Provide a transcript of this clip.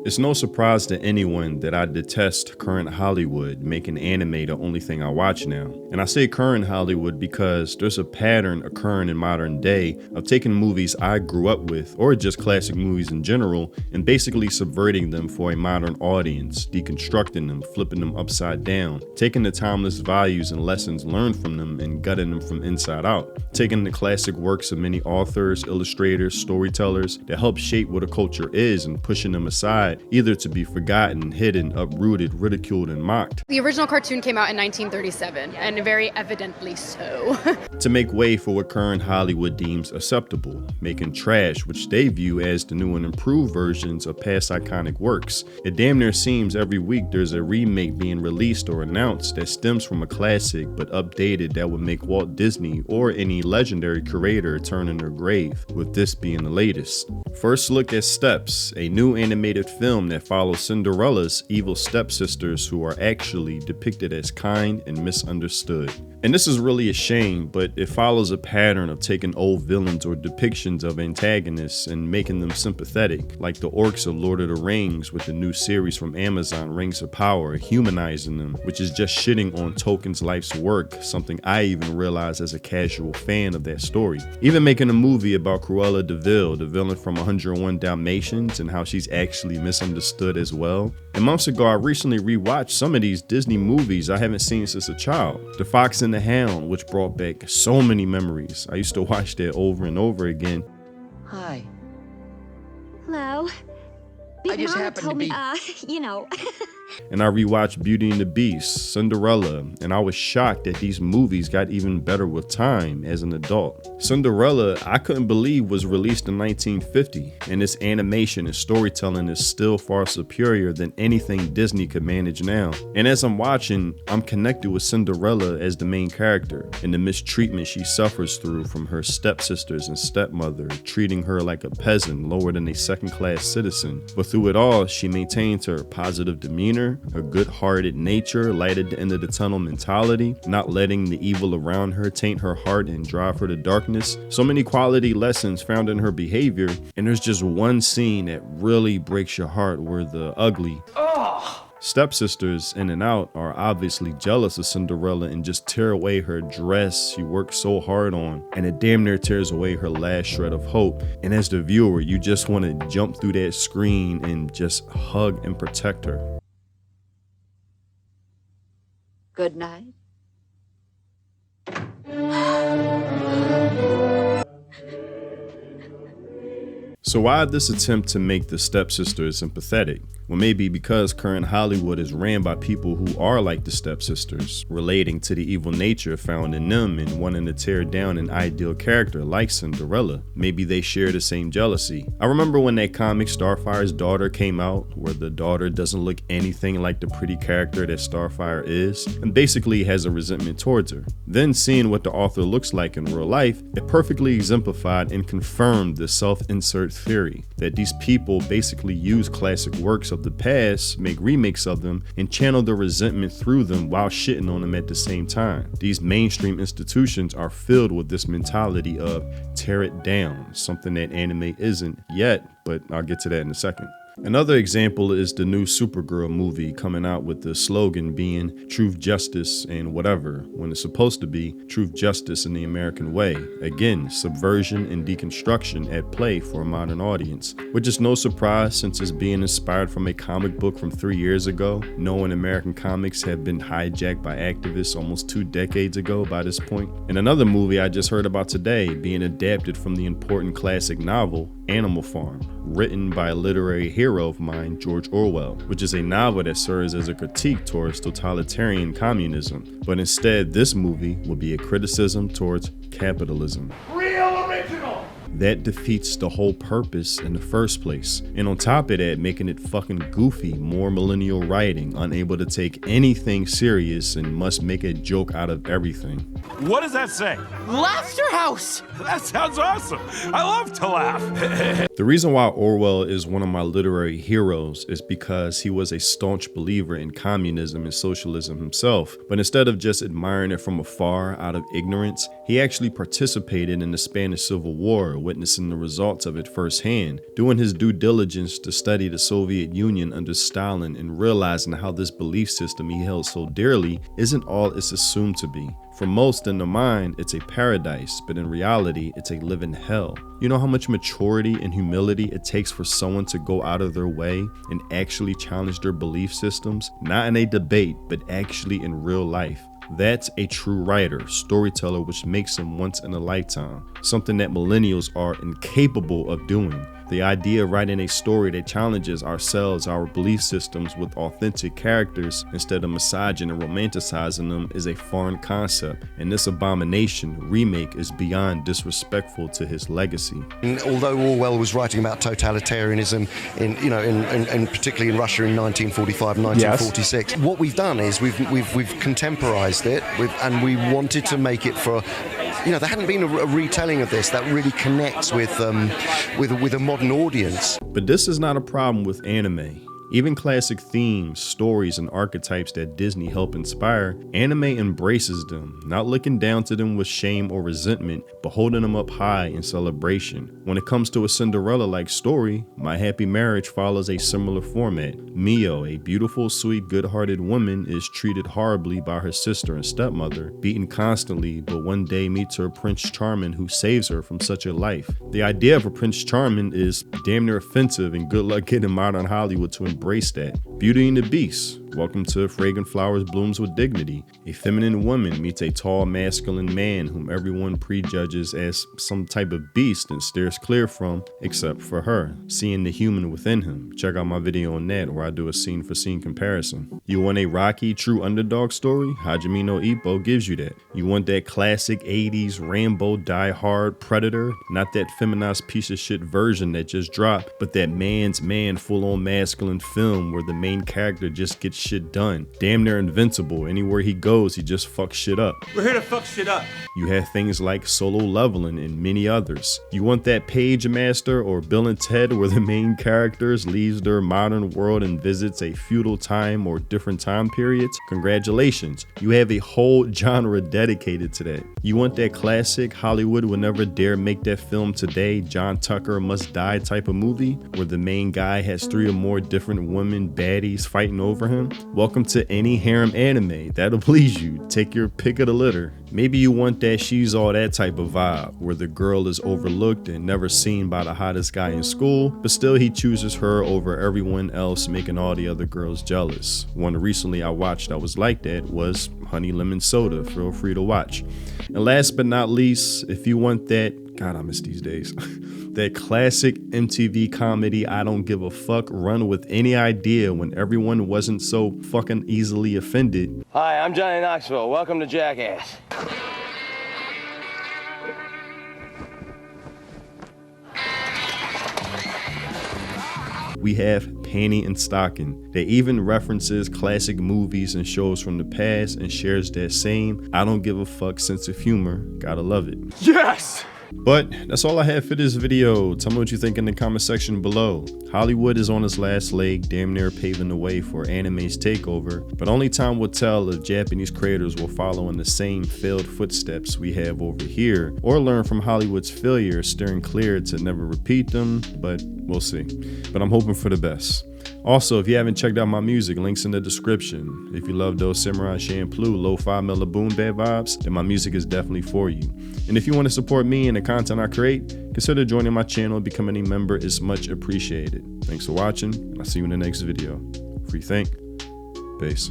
It's no surprise to anyone that I detest current Hollywood, making anime the only thing I watch now. And I say current Hollywood because there's a pattern occurring in modern day of taking movies I grew up with, or just classic movies in general, and basically subverting them for a modern audience, deconstructing them, flipping them upside down, taking the timeless values and lessons learned from them and gutting them from inside out, taking the classic works of many authors, illustrators, storytellers that help shape what a culture is and pushing them aside, either to be forgotten, hidden, uprooted, ridiculed, and mocked. The original cartoon came out in 1937, and very evidently so. To make way for what current Hollywood deems acceptable, making trash, which they view as the new and improved versions of past iconic works. It damn near seems every week there's a remake being released or announced that stems from a classic but updated that would make Walt Disney or any legendary creator turn in their grave, with this being the latest. First look at Steps, a new animated film that follows Cinderella's evil stepsisters who are actually depicted as kind and misunderstood. And this is really a shame, but it follows a pattern of taking old villains or depictions of antagonists and making them sympathetic, like the orcs of Lord of the Rings with the new series from Amazon, Rings of Power, humanizing them, which is just shitting on Tolkien's life's work, something I even realized as a casual fan of that story. Even making a movie about Cruella de Vil, the villain from 101 Dalmatians, and how she's actually misunderstood as well. And months ago, I recently rewatched some of these Disney movies I haven't seen since a child. The Fox and the Hound, which brought back so many memories. I used to watch that over and over again. Hi. Hello. I just Mama happened to told be- me, And I rewatched Beauty and the Beast, Cinderella, and I was shocked that these movies got even better with time as an adult. Cinderella, I couldn't believe was released in 1950, and its animation and storytelling is still far superior than anything Disney could manage now. And as I'm watching, I'm connected with Cinderella as the main character, and the mistreatment she suffers through from her stepsisters and stepmother, treating her like a peasant, lower than a second-class citizen. But through it all, she maintains her positive demeanor, her good-hearted nature, light at the end of the tunnel mentality, not letting the evil around her taint her heart and drive her to darkness. So many quality lessons found in her behavior, and there's just one scene that really breaks your heart where the ugly stepsisters in and out are obviously jealous of Cinderella and just tear away her dress she worked so hard on, and it damn near tears away her last shred of hope. And as the viewer, you just want to jump through that screen and just hug and protect her. Good night. So why this attempt to make the stepsisters sympathetic? Well, maybe because current Hollywood is ran by people who are like the stepsisters, relating to the evil nature found in them and wanting to tear down an ideal character like Cinderella. Maybe they share the same jealousy. I remember when that comic Starfire's Daughter came out, where the daughter doesn't look anything like the pretty character that Starfire is, and basically has a resentment towards her. Then seeing what the author looks like in real life, it perfectly exemplified and confirmed the self-insert theory that these people basically use classic works of the past, make remakes of them, and channel their resentment through them while shitting on them at the same time. These mainstream institutions are filled with this mentality of tear it down, something that anime isn't yet, but I'll get to that in a second. Another example is the new Supergirl movie coming out with the slogan being truth, justice, and whatever, when it's supposed to be truth, justice, in the American way. Again, subversion and deconstruction at play for a modern audience, which is no surprise since it's being inspired from a comic book from 3 years ago, knowing American comics have been hijacked by activists almost 2 decades ago by this point. And another movie I just heard about today being adapted from the important classic novel Animal Farm, written by a literary hero of mine, George Orwell, which is a novel that serves as a critique towards totalitarian communism. But instead, this movie will be a criticism towards capitalism. Real original! That defeats the whole purpose in the first place. And on top of that, making it fucking goofy, more millennial writing, unable to take anything serious and must make a joke out of everything. What does that say? Laughter House! That sounds awesome. I love to laugh. The reason why Orwell is one of my literary heroes is because he was a staunch believer in communism and socialism himself. But instead of just admiring it from afar out of ignorance, he actually participated in the Spanish Civil War, witnessing the results of it firsthand, doing his due diligence to study the Soviet Union under Stalin and realizing how this belief system he held so dearly isn't all it's assumed to be. For most in the mind, it's a paradise, but in reality, it's a living hell. You know how much maturity and humility it takes for someone to go out of their way and actually challenge their belief systems? Not in a debate, but actually in real life. That's a true writer, storyteller, which makes him once in a lifetime, something that millennials are incapable of doing. The idea of writing a story that challenges ourselves, our belief systems with authentic characters instead of massaging and romanticizing them is a foreign concept, and this abomination remake is beyond disrespectful to his legacy. And although Orwell was writing about totalitarianism in particularly in Russia in 1945 and 1946, what we've done is we've contemporized it and we wanted to make it for, there hadn't been a retelling of this that really connects with a modern audience. But this is not a problem with anime. Even classic themes, stories, and archetypes that Disney helped inspire, anime embraces them, not looking down to them with shame or resentment, but holding them up high in celebration. When it comes to a Cinderella-like story, My Happy Marriage follows a similar format. Mio, a beautiful, sweet, good-hearted woman, is treated horribly by her sister and stepmother, beaten constantly, but one day meets her Prince Charming who saves her from such a life. The idea of a Prince Charming is damn near offensive, and good luck getting modern Hollywood to embrace that. Beauty and the Beast. Welcome to Fragrant Flowers Blooms with Dignity. A feminine woman meets a tall masculine man whom everyone prejudges as some type of beast and steers clear from, except for her, seeing the human within him. Check out my video on that where I do a scene for scene comparison. You want a Rocky true underdog story? Hajime no Ippo gives you that. You want that classic 80s Rambo Die Hard Predator? Not that feminized piece of shit version that just dropped, but that man's man full on masculine film where the main character just gets shit done. Damn near invincible. Anywhere he goes, he just fucks shit up. We're here to fuck shit up. You have things like Solo Leveling and many others. You want that Page Master or Bill and Ted where the main characters leaves their modern world and visits a feudal time or different time periods? Congratulations. You have a whole genre dedicated to that. You want that classic Hollywood would never dare make that film today, John Tucker Must Die type of movie where the main guy has 3 or more different women baddies fighting over him? Welcome to any harem anime. That'll please you. Take your pick of the litter. Maybe you want that She's All That type of vibe, where the girl is overlooked and never seen by the hottest guy in school, but still he chooses her over everyone else, making all the other girls jealous. One recently I watched that was like that was Honey Lemon Soda. Feel free to watch. And last but not least, if you want that, God, I miss these days. That classic MTV comedy, I don't give a fuck, run with any idea when everyone wasn't so fucking easily offended. Hi, I'm Johnny Knoxville. Welcome to Jackass. We have Panty and Stocking that even references classic movies and shows from the past and shares that same I don't give a fuck sense of humor. Gotta love it. Yes! But that's all I have for this video. Tell me what you think in the comment section below. Hollywood is on its last leg, damn near paving the way for anime's takeover, but only time will tell if Japanese creators will follow in the same failed footsteps we have over here, or learn from Hollywood's failure, steering clear to never repeat them, but we'll see. But I'm hoping for the best. Also, if you haven't checked out my music, links in the description. If you love those Samurai Champloo, lo-fi, mellow boom bad vibes, then my music is definitely for you. And if you want to support me and the content I create, consider joining my channel and becoming a member. It's much appreciated. Thanks for watching, and I'll see you in the next video. Free think. Peace.